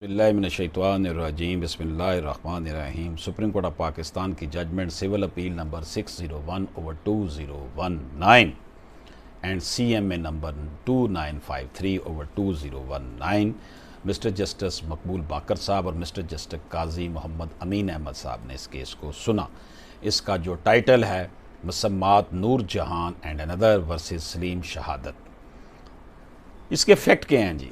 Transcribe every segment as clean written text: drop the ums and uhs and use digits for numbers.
बिस्मिल्लाहिर्रहमानिर्रहीम बिस्मिल्लाहिर्रहमानिर्रहीम। Supreme court of Pakistan की judgement civil appeal number 601/2019 and CMA number 2953/2019 mister justice Maqbool Baqar साहब और मिस्टर जस्टिस काजी मोहम्मद अमीन अहमद साहब ने इस केस को सुना। इसका जो टाइटल है मुसम्मात नूर जहान एंड अनदर वर्सेस सलीम शहादत। इसके फैक्ट क्या हैं जी?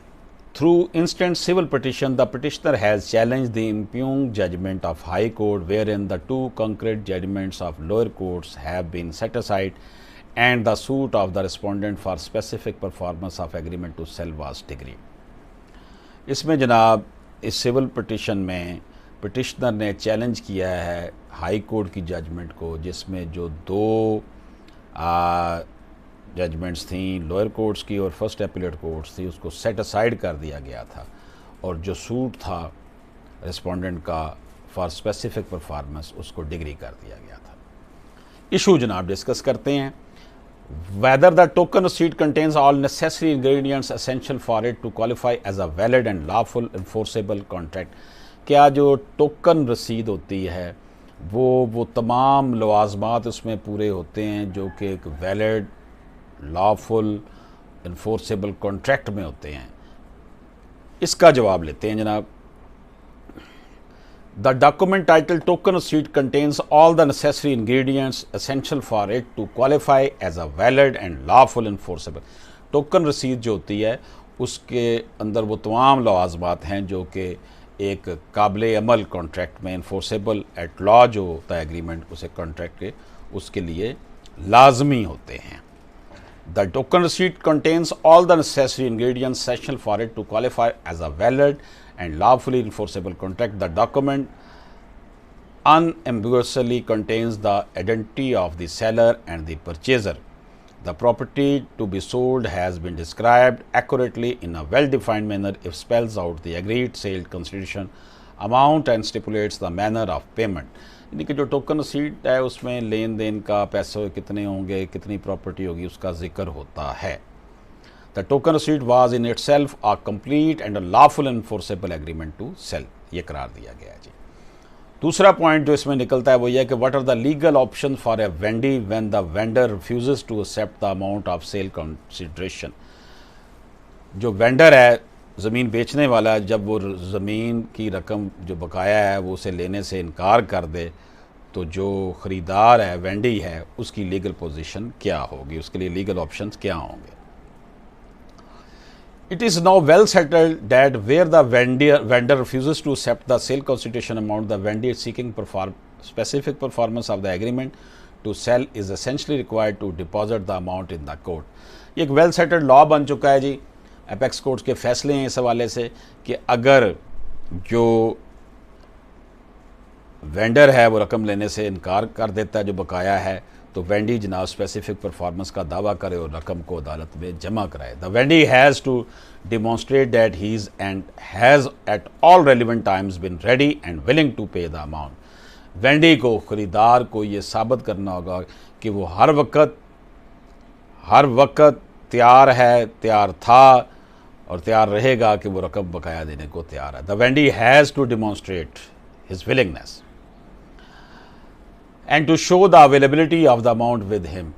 Through instant civil petition, the petitioner has challenged the impugned judgment of High Court, wherein the two concurrent judgments of lower courts have been set aside, and the suit of the respondent for specific performance of agreement to sell was agreed. इसमें जनाब इस civil petition में petitioner ने challenge किया है high court की judgement को, जिसमें जो दो जजमेंट्स थी लोअर कोर्ट्स की और फर्स्ट एपीलेट कोर्ट्स थी, उसको सेट असाइड कर दिया गया था, और जो सूट था रिस्पोंडेंट का फॉर स्पेसिफिक परफॉर्मेंस उसको डिग्री कर दिया गया था। इशू जनाब डिस्कस करते हैं। Whether the token receipt contains all necessary ingredients essential for it to qualify as a valid and lawful enforceable contract. क्या जो टोकन रसीद होती है वो तमाम लवाजमात उसमें पूरे होते हैं जो कि एक वैलिड लॉफुल इन्फोर्सेबल कॉन्ट्रैक्ट में होते हैं? इसका जवाब लेते हैं जनाब। The document title token receipt contains all the necessary ingredients essential for it to qualify as a valid and lawful enforceable. Token रसीद जो होती है उसके अंदर वो तमाम लवाजमात हैं जो कि एक काबिल अमल कॉन्ट्रैक्ट में इन्फोर्सेबल एट लॉ जो होता है एग्रीमेंट उसे कॉन्ट्रैक्ट के उसके लिए लाजमी होते हैं। The token receipt contains all the necessary ingredients essential for it to qualify as a valid and lawfully enforceable contract. The document unambiguously contains the identity of the seller and the purchaser. The property to be sold has been described accurately in a well-defined manner. It spells out the agreed sale consideration amount and stipulates the manner of payment. यानी कि जो token receipt है उसमें लेन then का, पैसे कितने होंगे, कितनी प्रॉपर्टी होगी, उसका जिक्र होता है। The token receipt was in itself a complete and a lawful enforceable agreement to sell, ये करार दिया गया है जी। दूसरा पॉइंट जो इसमें निकलता है वो ये है कि what are the legal option for a vendee when the vendor refuses to accept the amount of sale consideration. जो वेंडर है, ज़मीन बेचने वाला, जब वो ज़मीन की रकम जो बकाया है वो उसे लेने से इनकार कर दे तो जो ख़रीदार है, वेंडी है, उसकी लीगल पोजीशन क्या होगी, उसके लिए लीगल ऑप्शंस क्या होंगे? It is now well settled that where the vendor refuses to accept the sale consideration amount the vendor seeking specific performance of the agreement to sell is essentially required to deposit the amount in the court. ये एक well settled law बन चुका है जी। Apex courts के फैसले हैं इस हवाले से कि अगर जो वेंडर है वो रकम लेने से इनकार कर देता है जो बकाया है, तो वेंडी जनाब स्पेसिफिक परफॉर्मेंस का दावा करे और रकम को अदालत में जमा कराए। The vendee has to demonstrate that he is and has at all relevant times been ready and willing to pay the amount. Vendee को, खरीदार को ये साबित करना होगा कि वो हर वक्त तैयार है, तैयार था और तैयार रहेगा कि वो रकम बकाया देने को तैयार है। The vendee has to demonstrate his willingness and to show the availability of the amount with him,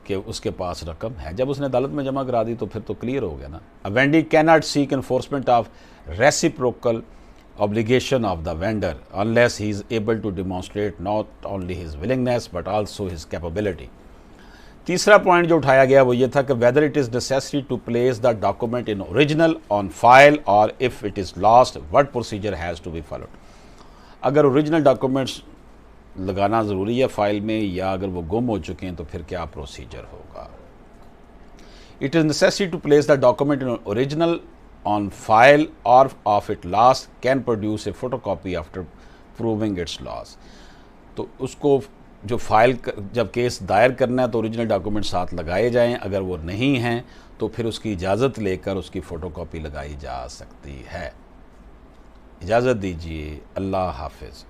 कि उसके पास रकम है। जब उसने अदालत में जमा करा दी तो फिर तो क्लियर हो गया ना। A vendee can not seek enforcement of reciprocal obligation of the vendor unless he is able to demonstrate not only his willingness but also his capability. तीसरा पॉइंट जो उठाया गया वो ये था कि whether it is necessary to place the document in original on file और if it is lost what procedure has to be followed. अगर ओरिजिनल डॉक्यूमेंट्स लगाना ज़रूरी है फाइल में, या अगर वो गुम हो चुके हैं तो फिर क्या प्रोसीजर होगा? It is necessary to place the document in original on file और of it lost can produce a photocopy after proving its loss. तो उसको जो फाइल जब केस दायर करना है तो ओरिजिनल डॉक्यूमेंट साथ लगाए जाएं, अगर वो नहीं हैं तो फिर उसकी इजाज़त लेकर उसकी फ़ोटोकॉपी लगाई जा सकती है। इजाज़त दीजिए, अल्लाह हाफिज़।